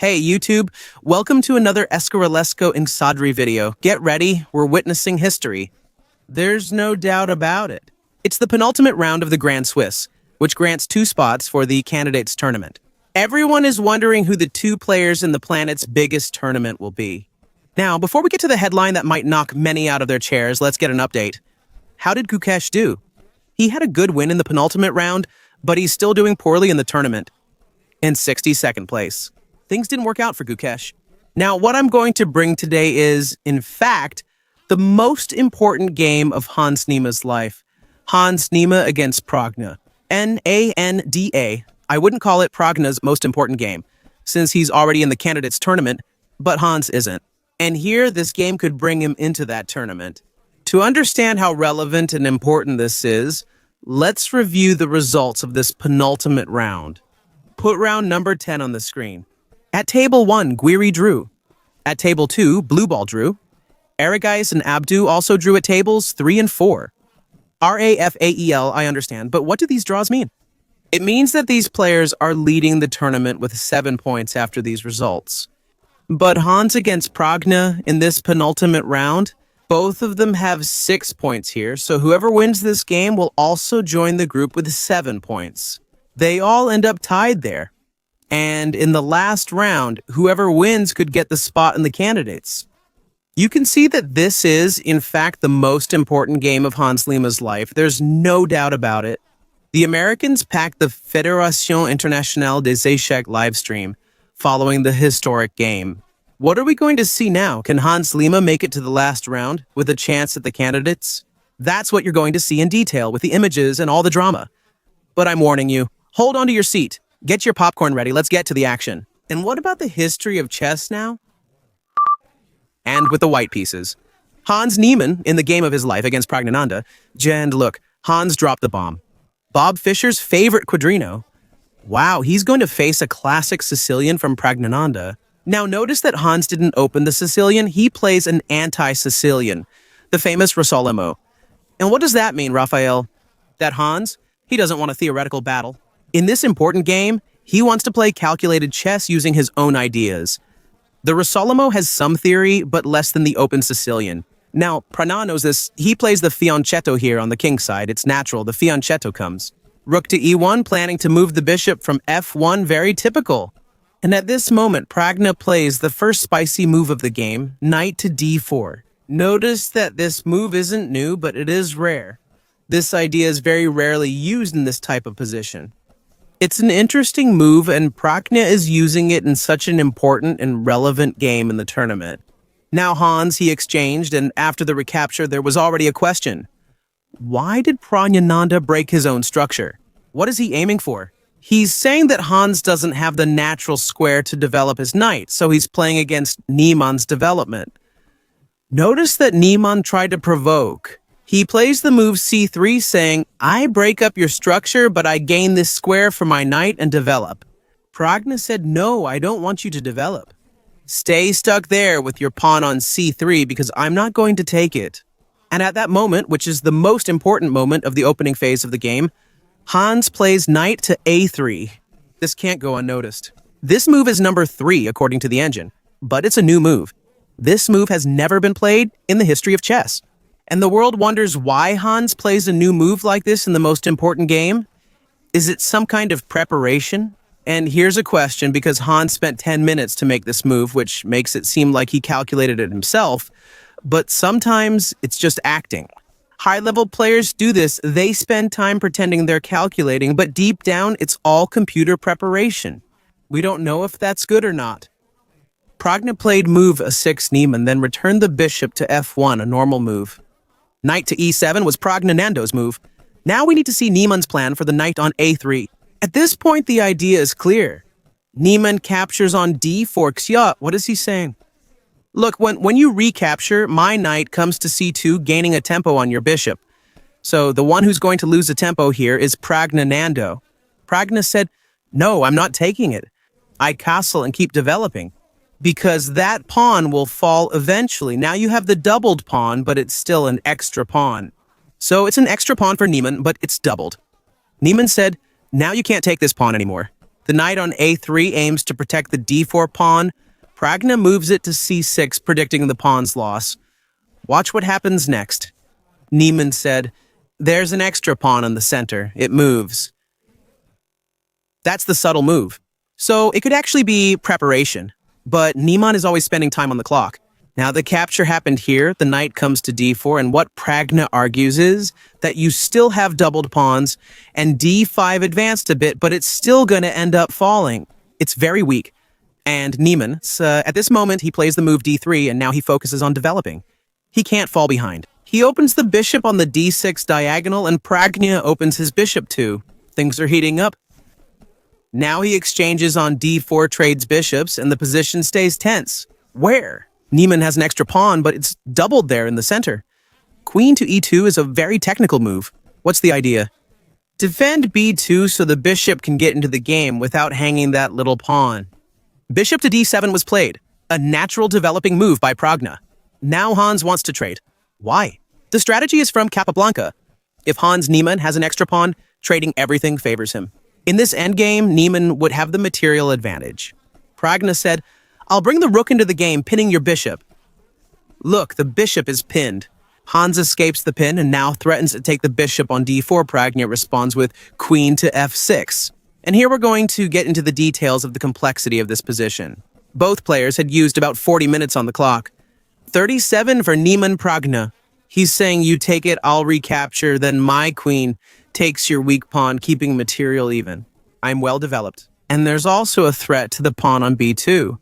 Hey YouTube, welcome to another Escaralesco Insadri video. Get ready, we're witnessing history. There's no doubt about it. It's the penultimate round of the Grand Swiss, which grants 2 spots for the candidates tournament. Everyone is wondering who the 2 players in the planet's biggest tournament will be. Now, before we get to the headline that might knock many out of their chairs, let's get an update. How did Gukesh do? He had a good win in the penultimate round, but he's still doing poorly in the tournament. In 62nd place. Things didn't work out for Gukesh. Now, what I'm going to bring today is, in fact, the most important game of Hans Niema's life. Hans Niema against Pragna. Nanda. I wouldn't call it Pragna's most important game, since he's already in the candidates tournament, but Hans isn't. And here, this game could bring him into that tournament. To understand how relevant and important this is, let's review the results of this penultimate round. Put round number 10 on the screen. At table 1, Guiri drew. At table 2, Blue Ball drew. Aragais and Abdu also drew at tables 3 and 4. Rafael, I understand, but what do these draws mean? It means that these players are leading the tournament with 7 points after these results. But Hans against Pragna in this penultimate round, both of them have 6 points here, so whoever wins this game will also join the group with 7 points. They all end up tied there. And in the last round, whoever wins could get the spot in the candidates. You can see that this is, in fact, the most important game of Hans Niema's life. There's no doubt about it. The Americans packed the Fédération Internationale des Échecs livestream following the historic game. What are we going to see now? Can Hans Niema make it to the last round with a chance at the candidates? That's what you're going to see in detail with the images and all the drama. But I'm warning you, hold on to your seat. Get your popcorn ready, let's get to the action. And what about the history of chess now? And with the white pieces. Hans Niema in the game of his life against Pragnananda. And look, Hans dropped the bomb. Bob Fischer's favorite quadrino. Wow, he's going to face a classic Sicilian from Pragnananda. Now notice that Hans didn't open the Sicilian, he plays an anti-Sicilian, the famous Rosolimo. And what does that mean, Raphael? That Hans, he doesn't want a theoretical battle. In this important game, he wants to play calculated chess using his own ideas. The Rosolimo has some theory, but less than the open Sicilian. Now, Prana knows this. He plays the fianchetto here on the king side. It's natural. The fianchetto comes. Rook to e1, planning to move the bishop from f1, very typical. And at this moment, Pragna plays the first spicy move of the game, knight to d4. Notice that this move isn't new, but it is rare. This idea is very rarely used in this type of position. It's an interesting move, and Pragna is using it in such an important and relevant game in the tournament. Now Hans, he exchanged, and after the recapture, there was already a question. Why did Pragnananda break his own structure? What is he aiming for? He's saying that Hans doesn't have the natural square to develop his knight, so he's playing against Nieman's development. Notice that Niemann tried to provoke. He plays the move c3 saying, I break up your structure, but I gain this square for my knight and develop. Pragna said, no, I don't want you to develop. Stay stuck there with your pawn on c3 because I'm not going to take it. And at that moment, which is the most important moment of the opening phase of the game, Hans plays knight to a3. This can't go unnoticed. This move is number 3 according to the engine, but it's a new move. This move has never been played in the history of chess. And the world wonders why Hans plays a new move like this in the most important game. Is it some kind of preparation? And here's a question, because Hans spent 10 minutes to make this move, which makes it seem like he calculated it himself. But sometimes it's just acting. High-level players do this. They spend time pretending they're calculating, but deep down, it's all computer preparation. We don't know if that's good or not. Pragna played move a6 Niemann, then returned the bishop to f1, a normal move. Knight to e7 was Pragnanando's move. Now we need to see Niemann's plan for the knight on a3. At this point, the idea is clear. Niemann captures on d4. Xia, what is he saying? Look, when you recapture, my knight comes to c2, gaining a tempo on your bishop. So the one who's going to lose a tempo here is Pragnanando. Pragna said, no, I'm not taking it. I castle and keep developing. Because that pawn will fall eventually. Now you have the doubled pawn, but it's still an extra pawn. So it's an extra pawn for Niemann, but it's doubled. Niemann said, now you can't take this pawn anymore. The knight on a3 aims to protect the d4 pawn. Pragna moves it to c6, predicting the pawn's loss. Watch what happens next. Niemann said, "There's an extra pawn in the center. It moves." That's the subtle move. So it could actually be preparation, but Niemann is always spending time on the clock. Now the capture happened here, the knight comes to d4, and what Pragna argues is that you still have doubled pawns, and d5 advanced a bit, but it's still going to end up falling. It's very weak. And Niemann, at this moment, he plays the move d3, and now he focuses on developing. He can't fall behind. He opens the bishop on the d6 diagonal, and Pragna opens his bishop too. Things are heating up. Now he exchanges on d4, trades bishops, and the position stays tense. Where? Niemann has an extra pawn, but it's doubled there in the center. Queen to e2 is a very technical move. What's the idea? Defend b2 so the bishop can get into the game without hanging that little pawn. Bishop to d7 was played, a natural developing move by Pragna. Now Hans wants to trade. Why? The strategy is from Capablanca. If Hans Niemann has an extra pawn, trading everything favors him. In this endgame, Niemann would have the material advantage. Pragna said, "I'll bring the rook into the game, pinning your bishop." Look, the bishop is pinned. Hans escapes the pin and now threatens to take the bishop on d4. Pragna responds with queen to f6. And here we're going to get into the details of the complexity of this position. Both players had used about 40 minutes on the clock. 37 for Niemann Pragna. He's saying, "You take it, I'll recapture, then my queen takes your weak pawn, keeping material even. I'm well developed." And there's also a threat to the pawn on b2.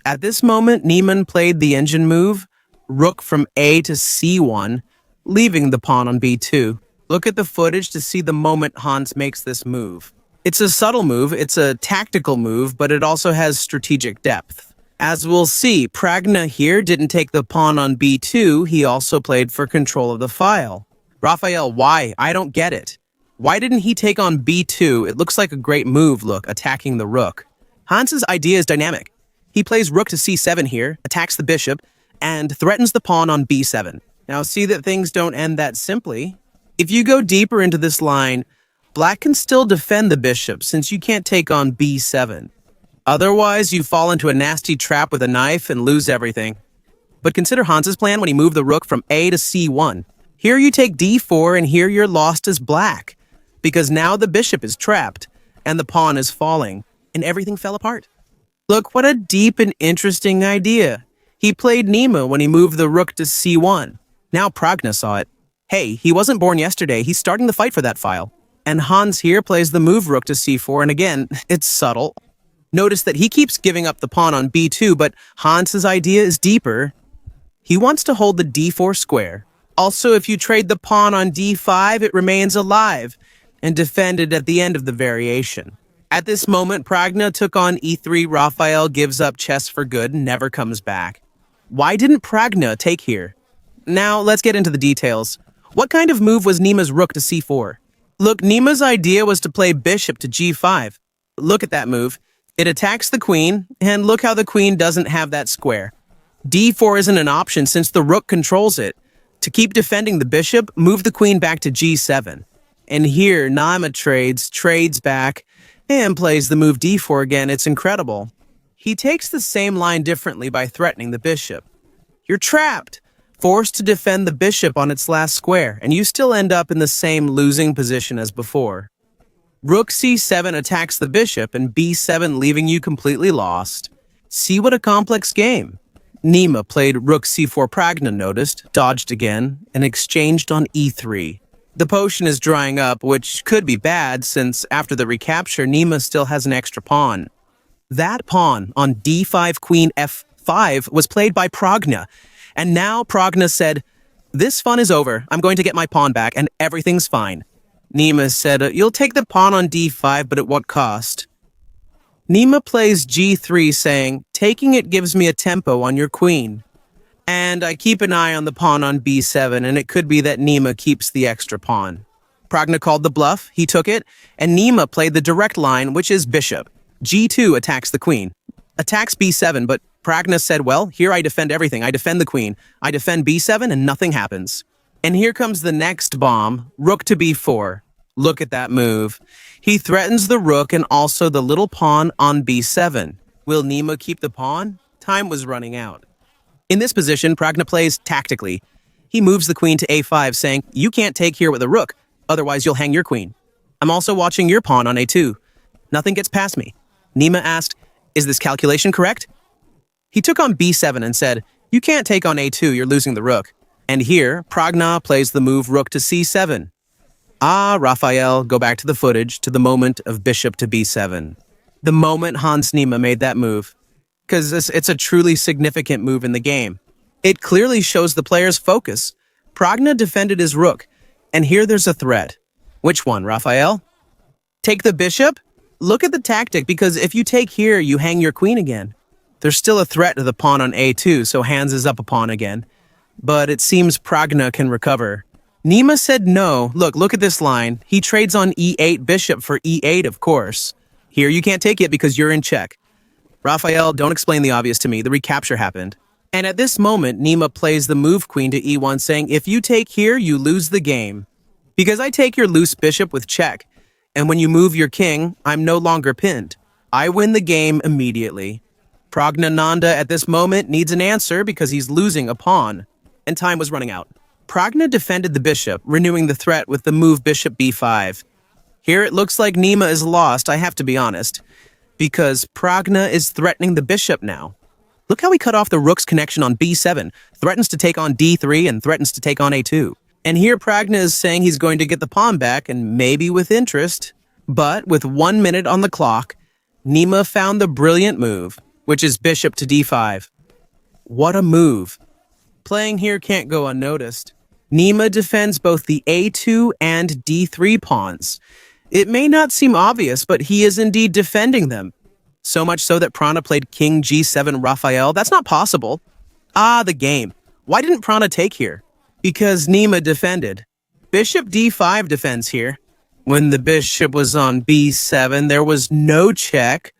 At this moment, Niemann played the engine move, rook from a to c1, leaving the pawn on b2. Look at the footage to see the moment Hans makes this move. It's a subtle move, it's a tactical move, but it also has strategic depth. As we'll see, Pragna here didn't take the pawn on b2, he also played for control of the file. Raphael, why? I don't get it. Why didn't he take on b2? It looks like a great move, look, attacking the rook. Hans's idea is dynamic. He plays rook to c7 here, attacks the bishop, and threatens the pawn on b7. Now see that things don't end that simply. If you go deeper into this line, black can still defend the bishop since you can't take on b7. Otherwise, you fall into a nasty trap with a knife and lose everything. But consider Hans's plan when he moved the rook from a to c1. Here you take d4 and here you're lost as black, because now the bishop is trapped and the pawn is falling and everything fell apart. Look, what a deep and interesting idea. He played Nima when he moved the rook to c1. Now Pragna saw it. Hey, he wasn't born yesterday, he's starting the fight for that file. And Hans here plays the move rook to c4, and again, it's subtle. Notice that he keeps giving up the pawn on b2, but Hans's idea is deeper. He wants to hold the d4 square. Also, if you trade the pawn on d5, it remains alive and defended at the end of the variation. At this moment, Pragna took on e3. Raphael gives up chess for good and never comes back. Why didn't Pragna take here? Now, let's get into the details. What kind of move was Nima's rook to c4? Look, Nima's idea was to play bishop to g5. Look at that move. It attacks the queen, and look how the queen doesn't have that square. d4 isn't an option since the rook controls it. To keep defending the bishop, move the queen back to g7. And here, Nima trades back, and plays the move d4 again. It's incredible. He takes the same line differently by threatening the bishop. You're trapped, forced to defend the bishop on its last square, and you still end up in the same losing position as before. Rook c7 attacks the bishop, and b7 leaving you completely lost. See what a complex game. Nima played rook c4. Pragna noticed, dodged again, and exchanged on e3. The potion is drying up, which could be bad since after the recapture, Nima still has an extra pawn. That pawn on d5 queen f5 was played by Pragna, and now Pragna said, "This fun is over, I'm going to get my pawn back and everything's fine." Nima said, "You'll take the pawn on d5, but at what cost?" Nima plays g3 saying, "Taking it gives me a tempo on your queen. And I keep an eye on the pawn on b7, and it could be that Nima keeps the extra pawn." Pragna called the bluff, he took it, and Nima played the direct line, which is bishop. g2 attacks the queen. Attacks b7, but Pragna said, "Well, here I defend everything. I defend the queen. I defend b7, and nothing happens." And here comes the next bomb, rook to b4. Look at that move. He threatens the rook and also the little pawn on b7. Will Nima keep the pawn? Time was running out. In this position, Pragna plays tactically. He moves the queen to a5, saying, "You can't take here with a rook, otherwise you'll hang your queen. I'm also watching your pawn on a2. Nothing gets past me." Nima asked, "Is this calculation correct?" He took on b7 and said, "You can't take on a2, you're losing the rook." And here, Pragna plays the move rook to c7. Ah, Raphael, go back to the footage, to the moment of bishop to b7. The moment Hans Nima made that move. Because it's a truly significant move in the game. It clearly shows the player's focus. Pragna defended his rook, and here there's a threat. Which one, Raphael? Take the bishop? Look at the tactic, because if you take here, you hang your queen again. There's still a threat to the pawn on a2, so Hans is up a pawn again. But it seems Pragna can recover. Nima said no. Look at this line. He trades on e8 bishop for e8, of course. Here you can't take it because you're in check. Raphael, don't explain the obvious to me. The recapture happened. And at this moment, Nima plays the move queen to e1, saying, "If you take here, you lose the game. Because I take your loose bishop with check, and when you move your king, I'm no longer pinned. I win the game immediately." Pragnananda at this moment needs an answer because he's losing a pawn, and time was running out. Pragna defended the bishop, renewing the threat with the move bishop b5. Here it looks like Nima is lost, I have to be honest, because Pragna is threatening the bishop now. Look how he cut off the rook's connection on b7, threatens to take on d3, and threatens to take on a2. And here Pragna is saying he's going to get the pawn back, and maybe with interest. But with 1 minute on the clock, Nima found the brilliant move, which is bishop to d5. What a move. Playing here can't go unnoticed. Nima defends both the a2 and d3 pawns. It may not seem obvious, but he is indeed defending them. So much so that Prana played king g7 Raphael. That's not possible. Ah, the game. Why didn't Prana take here? Because Nima defended. Bishop d5 defends here. When the bishop was on b7, there was no check.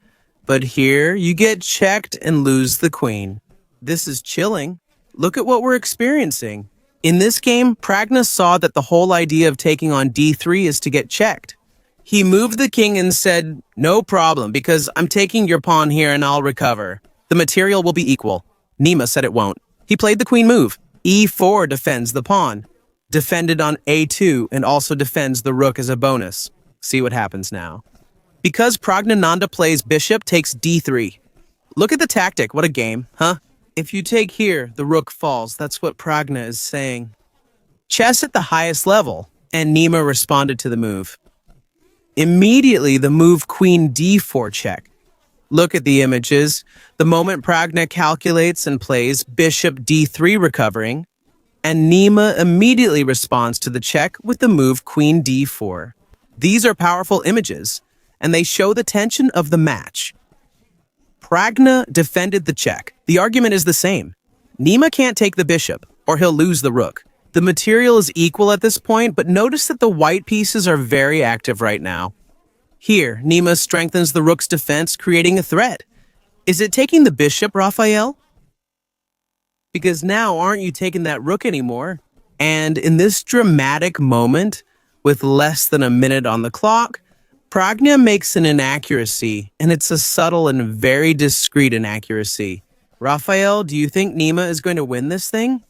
But here, you get checked and lose the queen. This is chilling. Look at what we're experiencing. In this game, Pragna saw that the whole idea of taking on d3 is to get checked. He moved the king and said, "No problem, because I'm taking your pawn here and I'll recover. The material will be equal." Nima said it won't. He played the queen move. e4 defends the pawn. Defended on a2 and also defends the rook as a bonus. See what happens now. Because Pragnananda plays bishop takes d3. Look at the tactic. What a game, huh? If you take here, the rook falls. That's what Pragna is saying. Chess at the highest level, and Nima responded to the move. Immediately, the move queen d4 check. Look at the images. The moment Pragna calculates and plays bishop d3 recovering, and Nima immediately responds to the check with the move queen d4. These are powerful images, and they show the tension of the match. Pragna defended the check. The argument is the same. Nima can't take the bishop, or he'll lose the rook. The material is equal at this point, but notice that the white pieces are very active right now. Here, Nima strengthens the rook's defense, creating a threat. Is it taking the bishop, Raphael? Because now, aren't you taking that rook anymore? And in this dramatic moment, with less than a minute on the clock, Pragna makes an inaccuracy, and it's a subtle and very discreet inaccuracy. Raphael, do you think Nima is going to win this thing?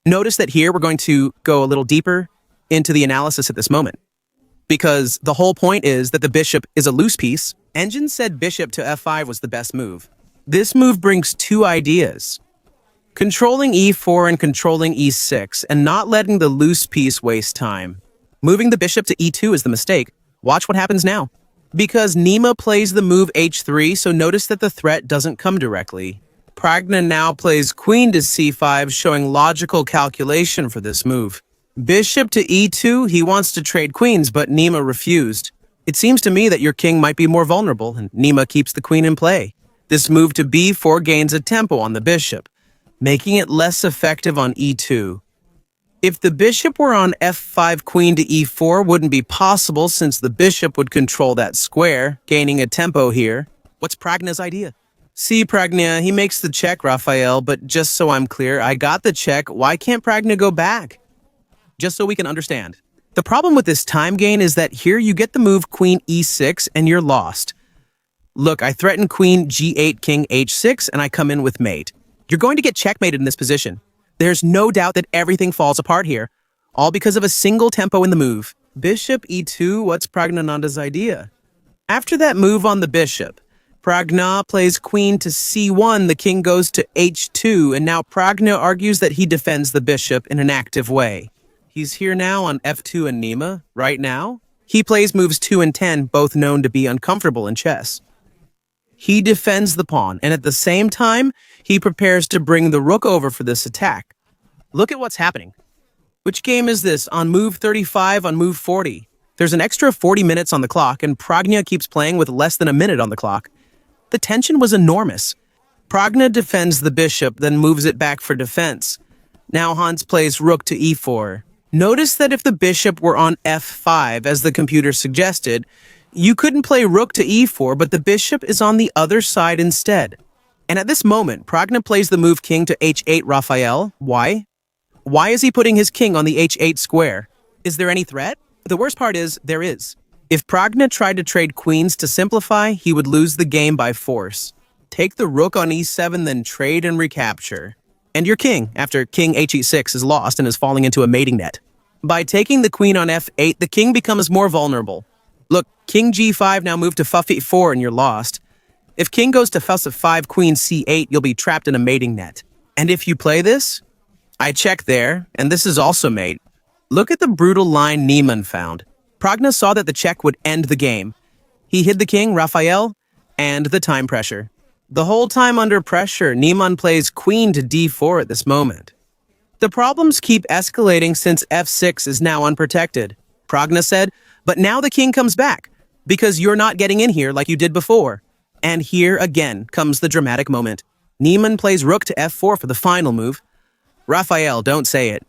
Notice that here we're going to go a little deeper into the analysis at this moment. Because the whole point is that the bishop is a loose piece. Engine said bishop to f5 was the best move. This move brings two ideas. Controlling e4 and controlling e6, and not letting the loose piece waste time. Moving the bishop to e2 is the mistake. Watch what happens now. Because Nima plays the move h3, so notice that the threat doesn't come directly. Pragna now plays queen to c5, showing logical calculation for this move. Bishop to e2, he wants to trade queens, but Nima refused. It seems to me that your king might be more vulnerable, and Nima keeps the queen in play. This move to b4 gains a tempo on the bishop, making it less effective on e2. If the bishop were on f5, queen to e4 wouldn't be possible since the bishop would control that square, gaining a tempo here. What's Pragna's idea? See, Pragna, he makes the check, Raphael, but just so I'm clear, I got the check. Why can't Pragna go back? Just so we can understand. The problem with this time gain is that here you get the move queen e6 and you're lost. Look, I threaten queen g8, king h6, and I come in with mate. You're going to get checkmated in this position. There's no doubt that everything falls apart here, all because of a single tempo in the move. Bishop e2, what's Pragnananda's idea? After that move on the bishop, Pragna plays queen to c1, the king goes to h2, and now Pragna argues that he defends the bishop in an active way. He's here now on f2 and Nima, right now. He plays moves 2 and 10, both known to be uncomfortable in chess. He defends the pawn, and at the same time, he prepares to bring the rook over for this attack. Look at what's happening. Which game is this? On move 35, on move 40. There's an extra 40 minutes on the clock, and Pragna keeps playing with less than a minute on the clock. The tension was enormous. Pragna defends the bishop, then moves it back for defense. Now Hans plays rook to e4. Notice that if the bishop were on f5, as the computer suggested, you couldn't play rook to e4, but the bishop is on the other side instead. And at this moment, Pragna plays the move king to h8, Raphael. Why? Why is he putting his king on the h8 square? Is there any threat? The worst part is, there is. If Pragna tried to trade queens to simplify, he would lose the game by force. Take the rook on e7, then trade and recapture. And your king, after king h6, is lost and is falling into a mating net. By taking the queen on f8, the king becomes more vulnerable. Look, king g5 now moved to fuff e4 and you're lost. If king goes to fuss f5, queen c8, you'll be trapped in a mating net. And if you play this, I check there, and this is also mate. Look at the brutal line Niemann found. Pragna saw that the check would end the game. He hid the king, Raphael, and the time pressure. The whole time under pressure, Niemann plays queen to d4 at this moment. The problems keep escalating since f6 is now unprotected. Pragna said, but now the king comes back, because you're not getting in here like you did before. And here again comes the dramatic moment. Niemann plays rook to f4 for the final move. Raphael, don't say it.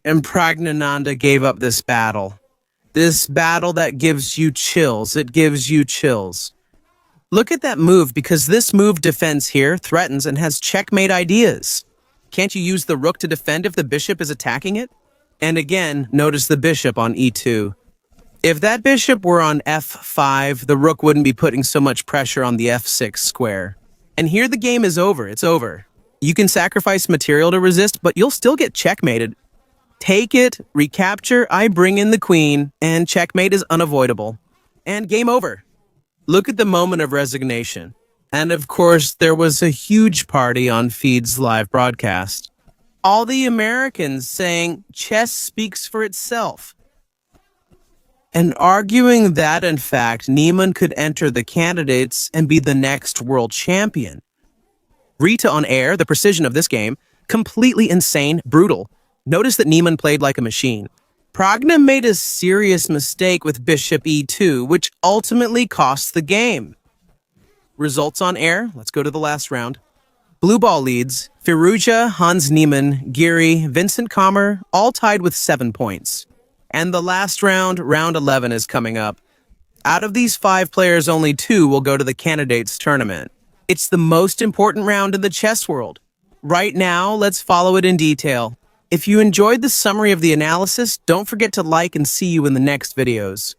And Pragnananda gave up this battle. This battle that gives you chills. It gives you chills. Look at that move, because this move defends here, threatens, and has checkmate ideas. Can't you use the rook to defend if the bishop is attacking it? And again, notice the bishop on e2. If that bishop were on f5, the rook wouldn't be putting so much pressure on the f6 square. And here the game is over. It's over. You can sacrifice material to resist, but you'll still get checkmated. Take it, recapture, I bring in the queen, and checkmate is unavoidable. And game over. Look at the moment of resignation. And of course, there was a huge party on Feed's live broadcast. All the Americans saying chess speaks for itself. And arguing that, in fact, Niemann could enter the candidates and be the next world champion. Rita on air, the precision of this game, completely insane, brutal. Notice that Niemann played like a machine. Pragna made a serious mistake with bishop e2, which ultimately cost the game. Results on air, let's go to the last round. Blue ball leads, Firuja, Hans Niemann, Giri, Vincent Kammer, all tied with 7 points. And the last round, round 11, is coming up. Out of these 5 players, only 2 will go to the candidates tournament. It's the most important round in the chess world. Right now, let's follow it in detail. If you enjoyed the summary of the analysis, don't forget to like and see you in the next videos.